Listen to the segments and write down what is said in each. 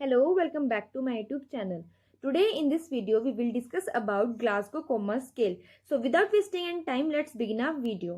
Hello, welcome back to my YouTube channel. Today in this video we will discuss about Glasgow Coma Scale. So without wasting any time, let's begin our video.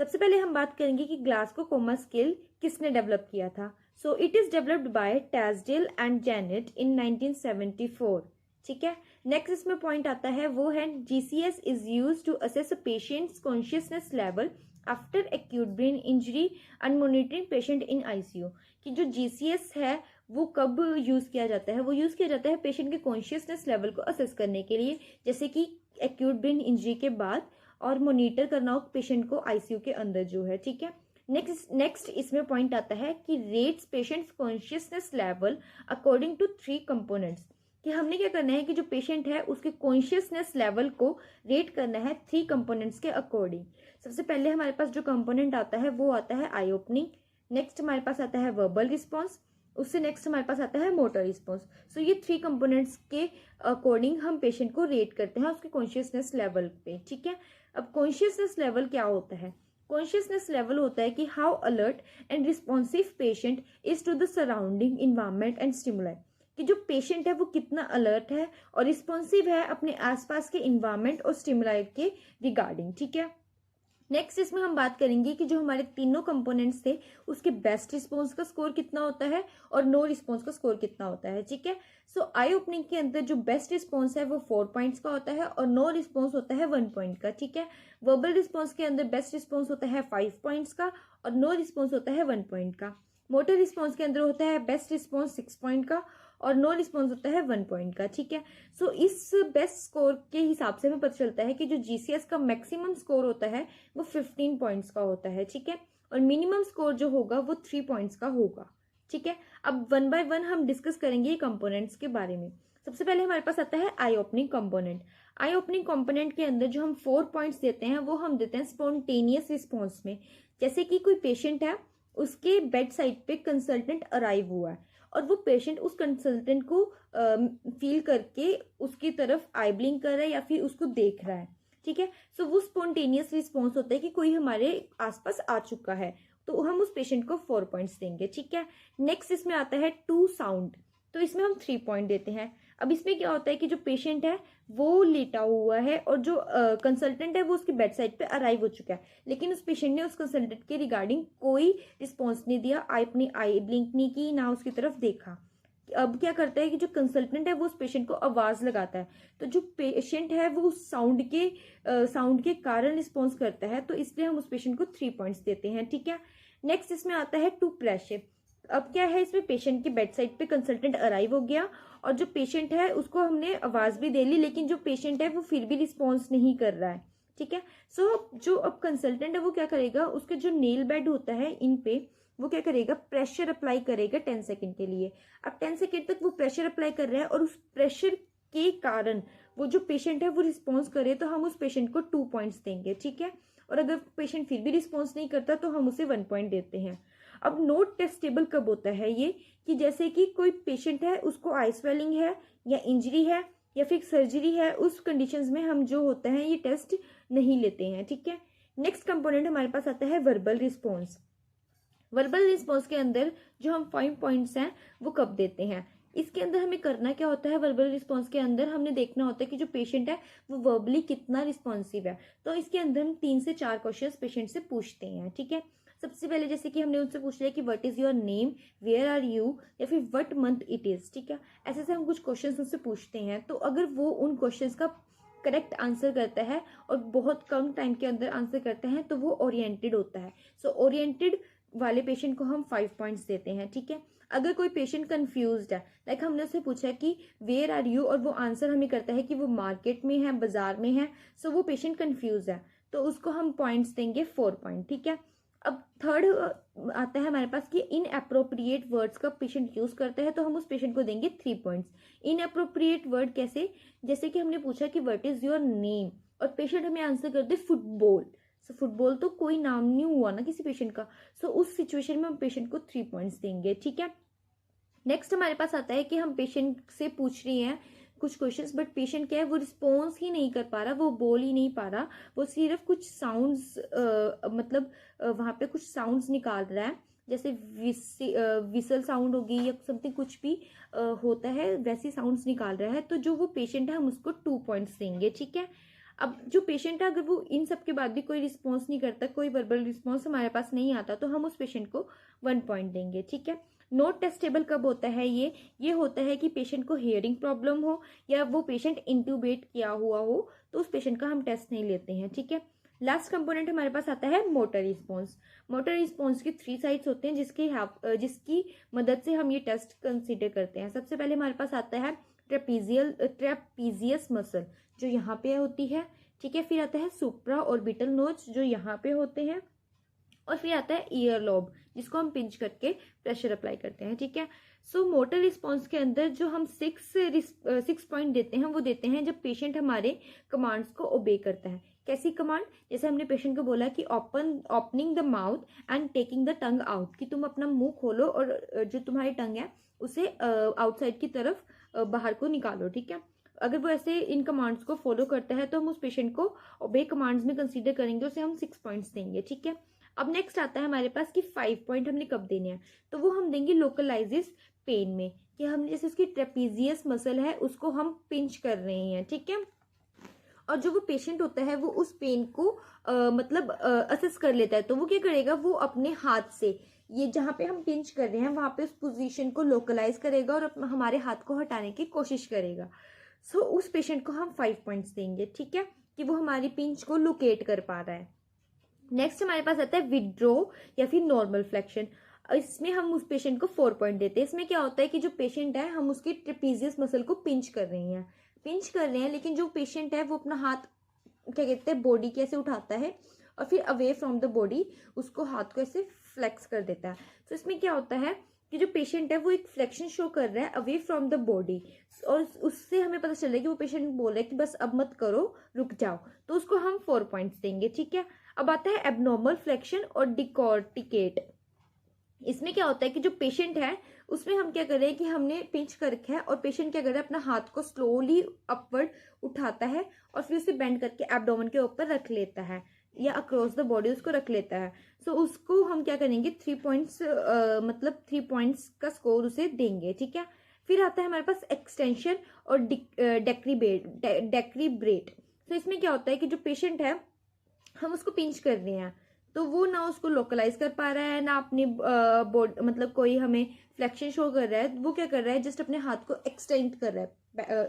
सबसे पहले हम बात करेंगे कि Glasgow coma scale किसने develop किया था. So it is developed by Teasdale and Jennett in 1974. ठीक है. नेक्स्ट इसमें पॉइंट आता है वो है GCS is use to assess a patient's consciousness level after acute brain injury and monitoring patient in ICU. कि जो GCS है वो कब यूज किया जाता है, वो यूज किया जाता है पेशेंट के कॉन्शियसनेस लेवल को असेस करने के लिए, जैसे कि एक्यूट ब्रेन इंजरी के बाद, और मॉनिटर करना हो पेशेंट को ICU के अंदर जो है. ठीक है. नेक्स्ट इसमें पॉइंट आता है कि rates patient's consciousness level according to 3 components. कि हमने क्या करना है कि जो पेशेंट है उसके कॉन्शियसनेस लेवल को रेट करना है 3 कंपोनेंट्स के अकॉर्डिंग. सबसे पहले हमारे पास जो कंपोनेंट आता है वो आता है आई ओपनिंग. नेक्स्ट हमारे पास आता है वर्बल रिस्पॉन्स. उससे नेक्स्ट हमारे पास आता है मोटर रिस्पॉन्स. सो ये 3 कंपोनेंट्स के अकॉर्डिंग हम पेशेंट को रेट करते हैं उसके कॉन्शियसनेस लेवल पे. ठीक है. अब कॉन्शियसनेस लेवल क्या होता है? कॉन्शियसनेस लेवल होता है कि how alert and responsive patient is to the surrounding environment and stimuli. कि जो पेशेंट है वो कितना अलर्ट है और रिस्पॉन्सिव है अपने आसपास के इन्वायरमेंट और स्टिमुलाई के रिगार्डिंग. ठीक है. नेक्स्ट इसमें हम बात करेंगे कि जो हमारे तीनों कंपोनेंट्स थे उसके बेस्ट रिस्पॉन्स का स्कोर कितना होता है और नो रिस्पॉन्स का स्कोर कितना होता है. ठीक है. सो आई ओपनिंग के अंदर जो बेस्ट रिस्पॉन्स है वो 4 पॉइंट्स का होता है और नो रिस्पॉन्स होता है 1 पॉइंट का. ठीक है. वर्बल रिस्पॉन्स के अंदर बेस्ट रिस्पॉन्स होता है 5 पॉइंट्स का और नो रिस्पॉन्स होता है 1 पॉइंट का. मोटर रिस्पॉन्स के अंदर होता है बेस्ट रिस्पॉन्स 6 पॉइंट का और नो रिस्पॉन्स होता है 1 पॉइंट का. ठीक है. सो इस बेस्ट स्कोर के हिसाब से हमें पता चलता है कि जो GCS का मैक्सिमम स्कोर होता है वो 15 पॉइंट्स का होता है. ठीक है. और मिनिमम स्कोर जो होगा वो 3 पॉइंट्स का होगा. ठीक है. अब 1 बाय 1 हम डिस्कस करेंगे ये कंपोनेंट्स के बारे में. सबसे पहले हमारे पास आता है आई ओपनिंग कंपोनेंट. आई ओपनिंग कंपोनेंट के अंदर जो हम 4 पॉइंट्स देते हैं वो हम देते हैं स्पॉन्टेनियस रिस्पॉन्स में. जैसे कि कोई पेशेंट है, उसके बेड साइड पे कंसल्टेंट अराइव हुआ है और वो पेशेंट उस कंसल्टेंट को फील करके उसकी तरफ आई ब्लिंक कर रहा है या फिर उसको देख रहा है. ठीक है. सो वो स्पॉन्टेनियस रिस्पॉन्स होता है कि कोई हमारे आसपास आ चुका है, तो हम उस पेशेंट को 4 पॉइंट्स देंगे. ठीक है. नेक्स्ट इसमें आता है टू साउंड. तो इसमें हम 3 पॉइंट देते हैं. अब इसमें क्या होता है कि जो पेशेंट है वो लेटा हुआ है और जो कंसल्टेंट है वो उसकी बेड साइड पे अराइव हो चुका है, लेकिन उस पेशेंट ने उस कंसल्टेंट के रिगार्डिंग कोई रिस्पॉन्स नहीं दिया, अपनी आई ब्लिंक नहीं की, ना उसकी तरफ देखा. अब क्या करता है कि जो कंसल्टेंट है वो उस पेशेंट को आवाज लगाता है, तो जो पेशेंट है वो उस साउंड के कारण रिस्पॉन्स करता है, तो इसलिए हम उस पेशेंट को 3 पॉइंट्स देते हैं. ठीक है. नेक्स्ट इसमें आता है टू प्रेशर. अब क्या है, इसमें पेशेंट के बेड साइड पे कंसल्टेंट अराइव हो गया और जो पेशेंट है उसको हमने आवाज भी दे ली, लेकिन जो पेशेंट है वो फिर भी रिस्पॉन्स नहीं कर रहा है. ठीक है. सो जो अब कंसल्टेंट है वो क्या करेगा, उसके जो नेल बेड होता है इन पे वो क्या करेगा, प्रेशर अप्लाई करेगा 10 सेकेंड के लिए. अब 10 सेकेंड तक वो प्रेशर अप्लाई कर रहा है और उस प्रेशर के कारण वो जो पेशेंट है वो रिस्पॉन्स करे, तो हम उस पेशेंट को 2 पॉइंट्स देंगे. ठीक है. और अगर पेशेंट फिर भी रिस्पॉन्स नहीं करता तो हम उसे 1 पॉइंट देते हैं. अब नोट टेस्टेबल कब होता है ये, कि जैसे कि कोई पेशेंट है उसको आई स्वेलिंग है या इंजरी है या फिर सर्जरी है, उस कंडीशंस में हम जो होता है ये टेस्ट नहीं लेते हैं. ठीक है. नेक्स्ट कंपोनेंट हमारे पास आता है वर्बल रिस्पॉन्स. वर्बल रिस्पॉन्स के अंदर जो हम 5 पॉइंट्स हैं वो कब देते हैं, इसके अंदर हमें करना क्या होता है, वर्बल रिस्पॉन्स के अंदर हमने देखना होता है कि जो पेशेंट है वो वर्बली कितना रिस्पॉन्सिव है. तो इसके अंदर हम 3 से 4 क्वेश्चंस पेशेंट से पूछते हैं. ठीक है. सबसे पहले जैसे कि हमने उनसे पूछ लिया कि what is your name, where are you, या फिर व्हाट मंथ इट इज. ठीक है. ऐसे से हम कुछ क्वेश्चंस उनसे पूछते हैं, तो अगर वो उन क्वेश्चंस का करेक्ट आंसर करता है और बहुत कम टाइम के अंदर आंसर करता है तो वो ओरिएंटेड होता है. सो ओरिएंटेड वाले पेशेंट को हम 5 पॉइंट्स देते हैं. ठीक है. अगर कोई पेशेंट कंफ्यूज्ड है, लाइक हमने उससे पूछा कि वेयर आर यू और वो आंसर हमें करता है कि वो मार्केट में है, बाजार में है, सो वो पेशेंट कंफ्यूज है, तो उसको हम पॉइंट्स देंगे 4 पॉइंट. ठीक है. अब थर्ड आता है हमारे पास कि इन अप्रोप्रिएट वर्ड्स का पेशेंट यूज करता है, तो हम उस पेशेंट को देंगे 3 पॉइंट्स. इन अप्रोप्रिएट वर्ड कैसे, जैसे कि हमने पूछा कि व्हाट इज योर नेम और पेशेंट हमें आंसर कर दे फुटबॉल. सो फुटबॉल तो कोई नाम नहीं हुआ ना किसी पेशेंट का, सो उस सिचुएशन में हम पेशेंट को 3 पॉइंट्स देंगे. ठीक है. नेक्स्ट हमारे पास आता है कि हम पेशेंट से पूछ रही हैं कुछ क्वेश्चंस, बट पेशेंट क्या है वो रिस्पॉन्स ही नहीं कर पा रहा, वो बोल ही नहीं पा रहा, वो सिर्फ कुछ साउंड्स मतलब वहां पे कुछ साउंड्स निकाल रहा है, जैसे विसल साउंड होगी या समथिंग कुछ भी होता है वैसी साउंड्स निकाल रहा है, तो जो वो पेशेंट है हम उसको 2 पॉइंट्स देंगे, ठीक है। अब जो पेशेंट है अगर वो इन सब के बाद भी कोई रिस्पॉन्स नहीं करता, कोई वर्बल रिस्पॉन्स हमारे पास नहीं आता, तो हम उस पेशेंट को 1 पॉइंट देंगे, ठीक है। नॉट टेस्टेबल कब होता है ये होता है कि पेशेंट को हियरिंग प्रॉब्लम हो या वो पेशेंट इंट्यूबेट किया हुआ हो, तो उस पेशेंट का हम टेस्ट नहीं लेते हैं, ठीक है। लास्ट कंपोनेंट हमारे पास आता है मोटर रिस्पॉन्स। मोटर रिस्पॉन्स की 3 साइड्स होते हैं जिसकी मदद से हम ये टेस्ट कंसीडर करते हैं। सबसे पहले हमारे पास आता है ट्रेपीजियस मसल जो यहाँ पे होती है, ठीक है। फिर आता है सुप्रा ऑर्बिटल नोच जो यहाँ पे होते हैं, और फिर आता है ईयर लॉब जिसको हम पिंच करके प्रेशर अप्लाई करते हैं, ठीक है। सो मोटर रिस्पॉन्स के अंदर जो हम 6 पॉइंट देते हैं वो देते हैं जब पेशेंट हमारे कमांड्स को ओबे करता है। कैसी कमांड? जैसे हमने पेशेंट को बोला कि opening the mouth and taking the tongue out, कि तुम अपना मुंह खोलो और जो तुम्हारी टंग है उसे आउटसाइड की तरफ बाहर को निकालो, ठीक है। अगर वो ऐसे इन कमांड्स को फॉलो करता है तो हम उस पेशेंट को ओबे कमांड्स में कंसीडर करेंगे, उसे हम 6 पॉइंट्स देंगे, ठीक है। अब नेक्स्ट आता है हमारे पास कि 5 पॉइंट हमने कब देने हैं, तो वो हम देंगे लोकलाइजेस पेन में, कि हम जैसे उसकी ट्रेपीजियस मसल है उसको हम पिंच कर रहे हैं, ठीक है। और जो वो पेशेंट होता है वो उस पेन को असेस कर लेता है, तो वो क्या करेगा, वो अपने हाथ से ये जहाँ पे हम पिंच कर रहे हैं वहां पे उस पोजीशन को लोकलाइज करेगा और हमारे हाथ को हटाने की कोशिश करेगा। सो उस पेशेंट को हम 5 पॉइंट्स देंगे, ठीक है, कि वो हमारी पिंच को लोकेट कर पा रहा है। नेक्स्ट हमारे पास आता है विड्रो या फिर नॉर्मल फ्लेक्शन। इसमें हम उस पेशेंट को 4 पॉइंट देते हैं। इसमें क्या होता है कि जो पेशेंट है हम उसकी ट्रेपीजियस मसल को पिंच कर रहे हैं, लेकिन जो पेशेंट है वो अपना हाथ क्या कहते हैं बॉडी के ऐसे उठाता है और फिर अवे फ्रॉम द बॉडी उसको हाथ को ऐसे फ्लेक्स कर देता है। तो इसमें क्या होता है कि जो पेशेंट है वो एक फ्लेक्शन शो कर रहा है अवे फ्रॉम द बॉडी, और उससे हमें पता चल रहा है कि वो पेशेंट बोल रहा है कि बस अब मत करो, रुक जाओ, तो उसको हम 4 पॉइंट्स देंगे, ठीक है। अब आता है एबनॉर्मल फ्लेक्शन और डिकॉर्टिकेट। इसमें क्या होता है कि जो पेशेंट है उसमें हम क्या कर रहे हैं कि हमने पिंच कर रखा है और पेशेंट क्या कर रहा है अपना हाथ को स्लोली अपवर्ड उठाता है और फिर उसे बेंड करके एब्डोमेन के ऊपर रख लेता है या अक्रॉस द बॉडी उसको रख लेता है। सो उसको हम क्या करेंगे 3 पॉइंट्स 3 पॉइंट्स का स्कोर उसे देंगे, ठीक है। फिर आता है हमारे पास एक्सटेंशन और डेक्रीब्रेट। तो इसमें क्या होता है कि जो पेशेंट है हम उसको पिंच कर रहे हैं तो वो ना उसको लोकलाइज कर पा रहा है ना अपनी बॉडी कोई हमें फ्लेक्शन शो कर रहा है, वो क्या कर रहा है जस्ट अपने हाथ को एक्सटेंड कर रहा है,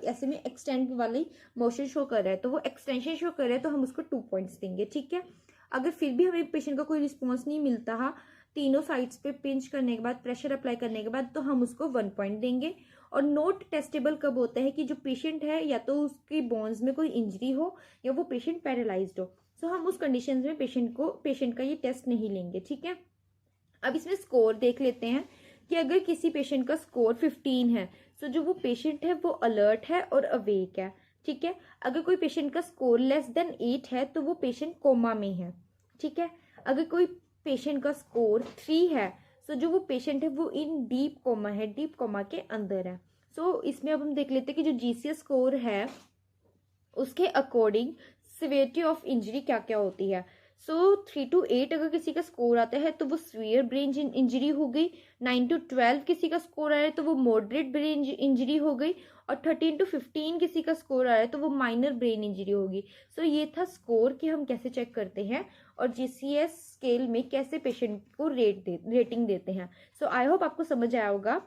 ऐसे में एक्सटेंड वाली मोशन शो कर रहा है, तो वो एक्सटेंशन शो कर रहा है तो हम उसको 2 पॉइंट्स देंगे, ठीक है। अगर फिर भी हमें पेशेंट का कोई रिस्पॉन्स नहीं मिलता तीनों साइड्स पे पिंच करने के बाद प्रेशर अप्लाई करने के बाद, तो हम उसको 1 पॉइंट देंगे। और नोट टेस्टेबल कब होता है कि जो पेशेंट है या तो उसकी बोन्स में कोई इंजरी हो या वो पेशेंट पैरालाइज्ड हो, सो हम उस कंडीशन में पेशेंट का ये टेस्ट नहीं लेंगे, ठीक है। अब इसमें स्कोर देख लेते हैं कि अगर किसी पेशेंट का स्कोर 15 है तो जो वो पेशेंट है वो अलर्ट है और अवेक है, ठीक है। अगर कोई पेशेंट का स्कोर लेस देन 8 है तो वो पेशेंट कोमा में है, ठीक है। अगर कोई पेशेंट का स्कोर 3 है तो जो वो पेशेंट है वो इन डीप कोमा है, डीप कोमा के अंदर है। सो इसमें अब हम देख लेते हैं कि जो जीसीएस स्कोर है उसके अकॉर्डिंग सिवियरिटी ऑफ इंजरी क्या क्या होती है। सो 3 to 8 अगर किसी का स्कोर आता है तो वो सीवियर ब्रेन इंजरी हो गई, 9 to 12 किसी का स्कोर आया है तो वो मॉडरेट ब्रेन इंजरी हो गई, और 13 to 15 किसी का स्कोर आया है तो वो माइनर ब्रेन इंजरी होगी। सो ये था स्कोर कि हम कैसे चेक करते हैं और जीसीएस स्केल में कैसे पेशेंट को रेटिंग देते हैं। सो आई होप आपको समझ आया होगा।